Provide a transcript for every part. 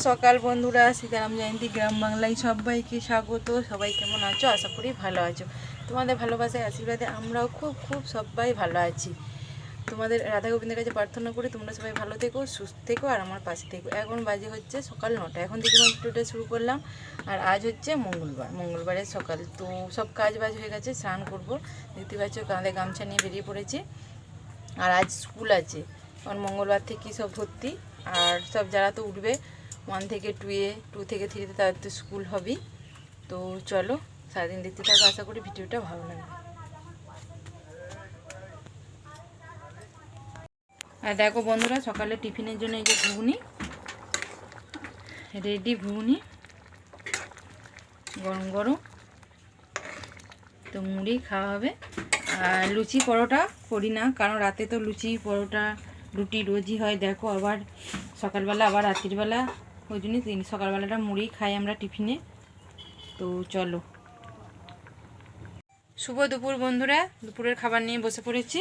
সকাল বন্ধুরা, সীতারাম জয়ন্তী গ্রাম বাংলায় সবাইকে স্বাগত। সবাই কেমন আছো? আশা করি ভালো আছো। তোমাদের ভালোবাসায় আশীর্বাদে আমরাও খুব খুব সবাই ভালো আছি। তোমাদের রাধা গোবিন্দের কাছে প্রার্থনা করি তোমরা সবাই ভালো থেকো, সুস্থ থেকো আর আমার পাশে থেকো। এখন বাজে হচ্ছে সকাল 9টা। এখন থেকে ভিডিওটা শুরু করলাম। আর আজ হচ্ছে মঙ্গলবারের সকাল। তো সব কাজ বাজ হয়ে গেছে, স্নান করবো। দেখতে পাচ্ছ কাঁধে গামছা নিয়ে বেরিয়ে পড়েছি। আর আজ স্কুল আছে, কারণ মঙ্গলবার থেকেই সব ভর্তি। আর সব যারা তো উঠবে 1 থেকে 2 থেকে 3 তাদের তো স্কুল হবেই। তো চলো সারাদিন দেখতে থাকো, আশা করি ভিডিওটা ভালো লাগবে। আর দেখো বন্ধুরা, সকালে টিফিনের জন্য এই যে ঘুগনি রেডি, ঘুগনি গরম গরম। তো মুড়ি খাওয়া হবে। আর লুচি পরোটা করি না, কারণ রাতে তো লুচি পরোটা রুটি রোজই হয়। দেখো আবার সকালবেলা আবার রাত্রিবেলা, ওই জন্যই সকালবেলাটা মুড়ি খাই আমরা টিফিনে। তো চলো, শুভ দুপুর বন্ধুরা। দুপুরের খাবার নিয়ে বসে পড়েছি।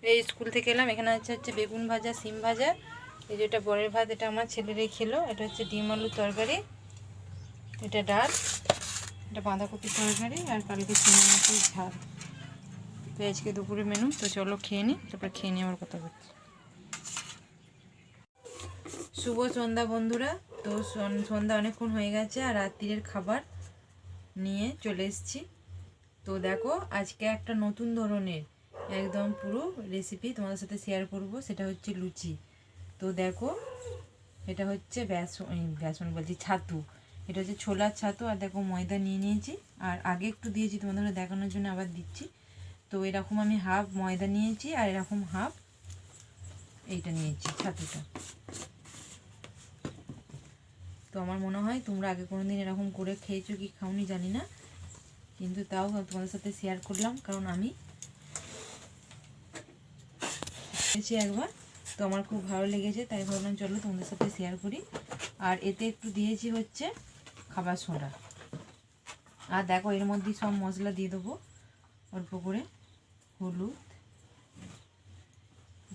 এই স্কুল থেকে এলাম। এখানে হচ্ছে বেগুন ভাজা, সিম ভাজা। এই যে এটা বরের ভাত, এটা আমার ছেলেরাই খেলো। এটা হচ্ছে ডিম আলুর তরকারি, এটা ডাল, এটা বাঁধাকপির তরকারি, আর কালকে চিংড়ি মাছের ঝাল। তো আজকে দুপুরে মেনু। তো চলো খেয়ে নিই, তারপর খেয়ে নিয়ে আমার কথা বলছি। শুভ সন্ধ্যা বন্ধুরা। তো সন্ধ্যা অনেকক্ষণ হয়ে গেছে, আর রাত্রির খাবার নিয়ে চলে এসেছি। তো দেখো আজকে একটা নতুন ধরনের একদম পুরো রেসিপি তোমাদের সাথে শেয়ার করব, সেটা হচ্ছে লুচি। তো দেখো এটা হচ্ছে বেসন বলছি ছাতু, এটা হচ্ছে ছোলার ছাতু। আর দেখো ময়দা নিয়ে নিয়েছি, আর আগে একটু দিয়েছি তোমাদের দেখানোর জন্য আবার দিচ্ছি। তো এরকম আমি হাফ ময়দা নিয়েছি, আর এরকম হাফ এইটা নিয়েছি ছাতুটা। তো আমার মনে হয় তোমরা আগে কোনো দিন এরকম করে খেয়েছো কি খাওনি জানি না, কিন্তু তাও তোমাদের সাথে শেয়ার করলাম, কারণ আমি খেয়েছি একবার। তো আমার খুব ভালো লেগেছে, তাই ভাবলাম চলো তোমাদের সাথে শেয়ার করি। আর এতে একটু দিয়েছি হচ্ছে খাবার সোডা। আর দেখো এর মধ্যে সব মশলা দিয়ে দেবো অল্প করে, হলুদ,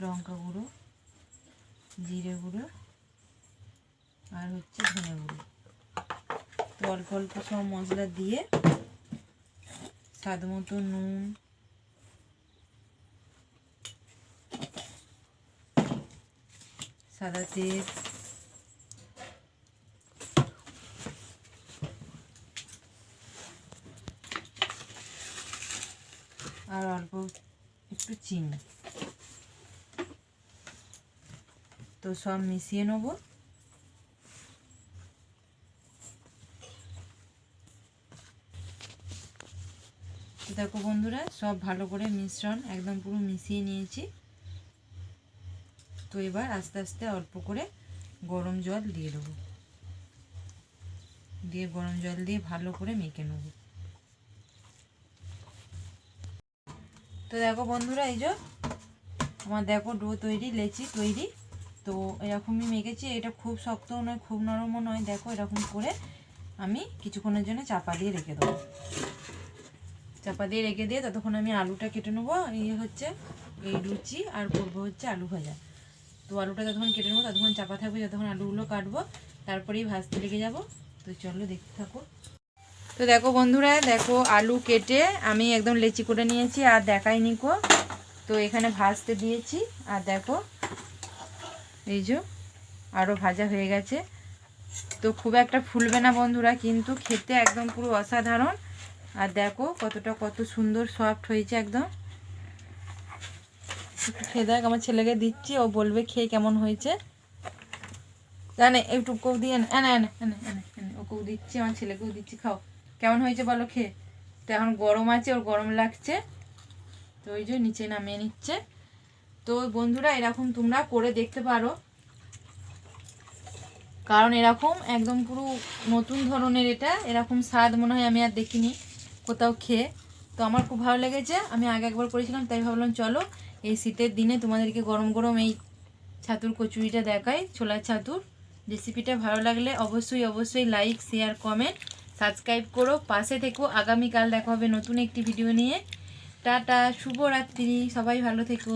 লঙ্কা গুঁড়ো, জিরে গুঁড়ো, আর হচ্ছে ধনে গুঁড়ো। তো অল্প অল্প সব মশলা দিয়ে স্বাদ মতো নুন, সাদা তেল, আর অল্প একটু চিনি, তো সব মিশিয়ে নেব। দেখো বন্ধুরা, সব ভালো করে মিশ্রণ একদম পুরো মিশিয়ে নিয়েছি। তো এবার আস্তে আস্তে অল্প করে গরম জল দিয়ে দেবো, দিয়ে গরম জল দিয়ে ভালো করে মেখে নেব। তো দেখো বন্ধুরা, এই যে আমার দেখো ডো তৈরি, লেচি তৈরি। তো এরকমই মেখেছি। এটা খুব শক্তও নয়, খুব নরমও নয়। দেখো এরকম করে আমি কিছুক্ষণের জন্য চাপা দিয়ে রেখে দেবো। চাপা দিয়ে রেখে দিয়ে ততক্ষণ আমি আলুটা কেটে নেবো। এই হচ্ছে এই লুচি, আর করবো হচ্ছে আলু ভাজা। তো আলুটা যতক্ষণ কেটে নেবো ততক্ষণ চাপা থাকবে, যতক্ষণ আলুগুলো কাটবো, তারপরেই ভাজতে লেগে যাবো। তো চলো দেখতে থাকো। তো দেখো বন্ধুরা, দেখো আলু কেটে আমি একদম লেচি করে নিয়েছি, আর দেখাইনি কো। তো এখানে ভাজতে দিয়েছি, আর দেখো এই যে আরও ভাজা হয়ে গেছে। তো খুব একটা ফুলবে না বন্ধুরা, কিন্তু খেতে একদম পুরো অসাধারণ। আর দেখো কত সুন্দর সফট হয়েছে একদম। একটু খেয়ে দেখ, আমার ছেলেকে দিচ্ছি, ও বলবে খেয়ে কেমন হয়েছে। জানে একটু কেউ দিয়ে এনে এনে এনে এনে এনে ওকেও দিচ্ছি, আমার ছেলেকেও দিচ্ছি, খাও কেমন হয়েছে বলো খেয়ে। তো এখন গরম আছে, ওর গরম লাগছে, তো ওই যে নিচে নামিয়ে নিচ্ছে। তো বন্ধুরা এরকম তোমরা করে দেখতে পারো, কারণ এরকম একদম পুরো নতুন ধরনের এটা, এরকম স্বাদ মনে হয় আমি আর দেখিনি কোথাও খেয়ে। তো আমার খুব ভালো লেগেছে, আমি আগে একবার করেছিলাম, তাই ভাবলাম চলো এই শীতের দিনে তোমাদেরকে গরম গরম এই ছাতুর কচুরিটা দেখাই, ছোলার ছাতুর রেসিপিটা। ভালো লাগলে অবশ্যই লাইক, শেয়ার, কমেন্ট, সাবস্ক্রাইব করো, পাশে থেকো। আগামীকাল দেখা হবে নতুন একটি ভিডিও নিয়ে। টাটা, শুভরাত্রি, সবাই ভালো থেকো।